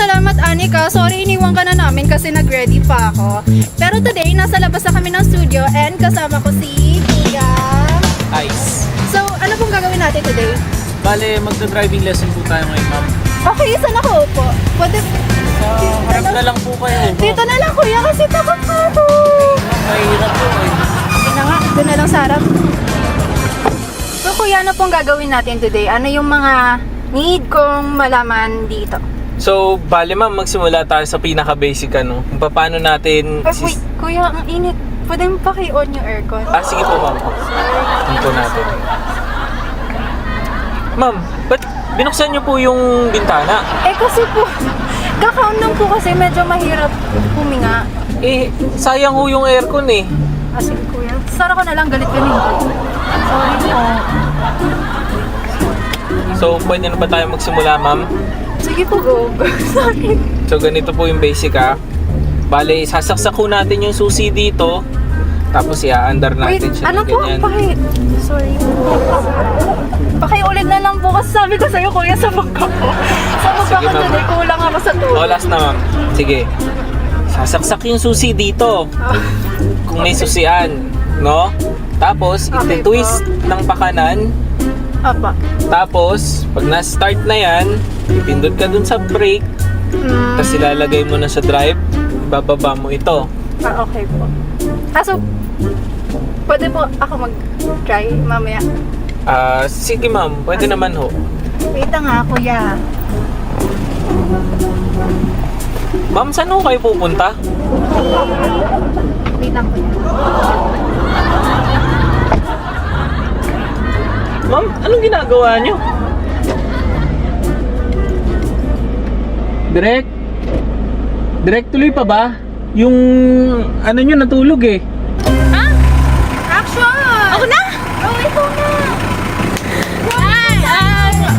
salamat, Anika. Sorry, iniwan ka na namin kasi nag-ready pa ako. Pero today, nasa labas na kami ng studio and kasama ko si Kuya. Ice. So, ano pong gagawin natin today? Bale, magta-driving lesson po tayo ngayon, ma'am. Okay, saan ako po? Pwede... Harap na lang po kayo. Dito na lang, Kuya, kasi takot na ako. Mahirap po eh. Sige na nga, doon na lang sa harap. So, Kuya, ano pong gagawin natin today? Ano yung mga need kong malaman dito? So, bale ma'am, magsimula tayo sa pinaka-basic ano. Kung paano natin... Wait, Kuya, ang init. Pwede mo paki-on yung aircon? Sige po, ma'am. Ito natin. Ma'am, ba't binuksan niyo po yung bintana? Kasi po, kakaon lang po kasi medyo mahirap huminga. Sayang ho yung aircon eh. Sige Kuya, sara ko na lang, galit galing. Sorry po. So, pwede na ba tayo magsimula, ma'am? Sige po, go. Sorry. So, ganito po yung basic ha. Bale, sasaksak ko natin yung susi dito. Tapos i-aandar natin siya ano ng po? ganyan. Sorry po. Pakiulit na lang po kasi sabi ko sa'yo, Kuya, sa bangka ko. Sa bangka Sige, ko ma'am. today, kulang ako sa tulog. Last na, ma'am. Sige. Sasaksak yung susi dito. Kung may susian, no? Tapos, Okay iti-twist ng pakanan. Apa. Tapos, pag na-start na yan, ipindot ka dun sa brake. Tapos ilalagay mo na sa drive. Bababa mo ito. Okay po. So, pwede po ako mag-try mamaya. Sige ma'am, pwede naman ho. Wait lang nga, Kuya. Ma'am, saan ho kayo pupunta? Wait lang, Kuya. Ma'am, anong ginagawa nyo? Direct tuloy pa ba? Yung ano nyo natulog eh. Action! Ako na? Oo, ikaw na.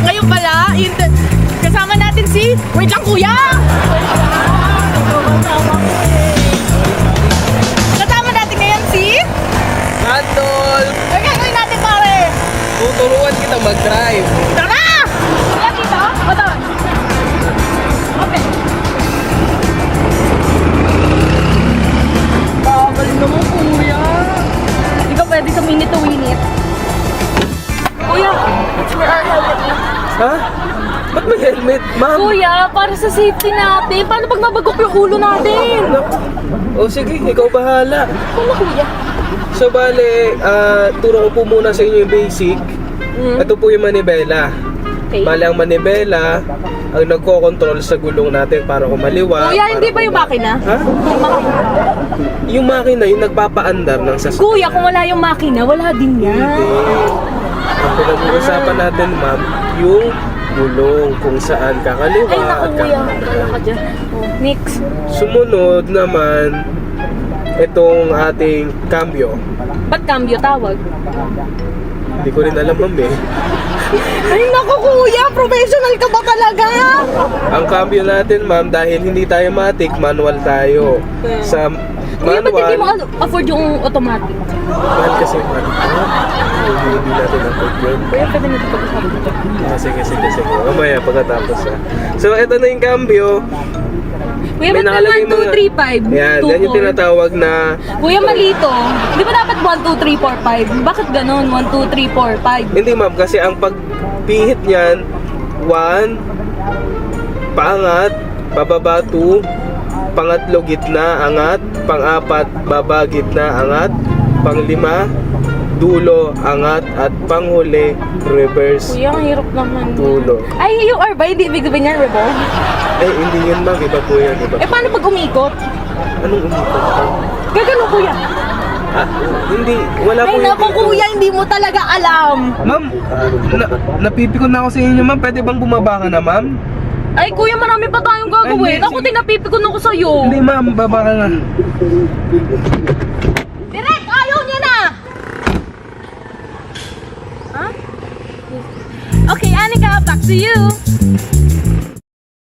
Ngayon pala, kasama natin si... Wait lang, kuya! Kasama natin ngayon si... Antol! Ang gagawin natin, pare! Tuturuan kita mag-drive. Tara! Kuya, dito? O doon? Okay. Galing naman, kuya. Hindi ka pwede sa minute to win it. Kuya, let's wear our helmet na. Ha? Ba't may helmet, ma'am? Kuya, para sa safety natin. Paano pag mabagok yung ulo natin? O sige, ikaw bahala. Ano, kuya? So bale, turo ko po muna sa inyo yung basic. Ito po yung manibela. Okay. Bale, ang manibela ang nagko-control sa gulong natin para kumaliwa. Kuya, hindi ba yung makina? Ha? Yung makina, yung nagpapaandar ng sasakyan. Kuya, kung wala yung makina, wala din yan. Hindi. Ang pinag-uusapan natin, ma'am, yung gulong kung saan kakaliwa Ay, naku, at kuya. kakanan. Wala ka dyan. Oh, next. Sumunod naman, itong ating cambio. Ba't cambio tawag? Hindi ko rin alam, ma'am eh. Ay, naku, kuya. Professional ka ba talaga? Ang cambio natin, ma'am, dahil hindi tayo matic, manual tayo. Sa Kuya, ba't hindi mo manual, afford yung automatic? mahal kasi yung matic. Hindi natin afford yun. Kuya, pwede nito pag-usabi dito. Sige. Mamaya pagkatapos ha. So, ito na yung cambio. Kuya, May ba't nakalagay 1, 2, 3, 5? Yan, yan yung tinatawag na Kuya, malito. Di ba dapat 1, 2, 3, 4, 5? Bakit ganun? 1, 2, 3, 4, 5? hindi, ma'am, kasi ang pagpihit niyan, 1, paangat, bababa 2, pangatlo gitna, angat, pang-apat, baba, gitna, angat, pang-lima, dulo, angat, at panghuli, reverse, Kuya, ang hirap naman. dulo. Ay, yung R ba? Hindi ibig sabihin yan, revolve? Hindi yun, ma'am, iba po yan, iba. Paano pag umikot? Anong umikot ka? Gagano, kuya? Hindi, wala po Ay, naku, kuya, hindi mo talaga alam. Ma'am, napipikon na ako sa inyo, ma'am. Pwede bang bumaba ka na, ma'am? Ay, kuya, marami pa tayong gagawin. Ay, Ako, tinapipikon ako sa'yo. Hindi, ma'am. Baba ka na. Direk, ayaw niya na! Huh? Okay, Anika, back to you.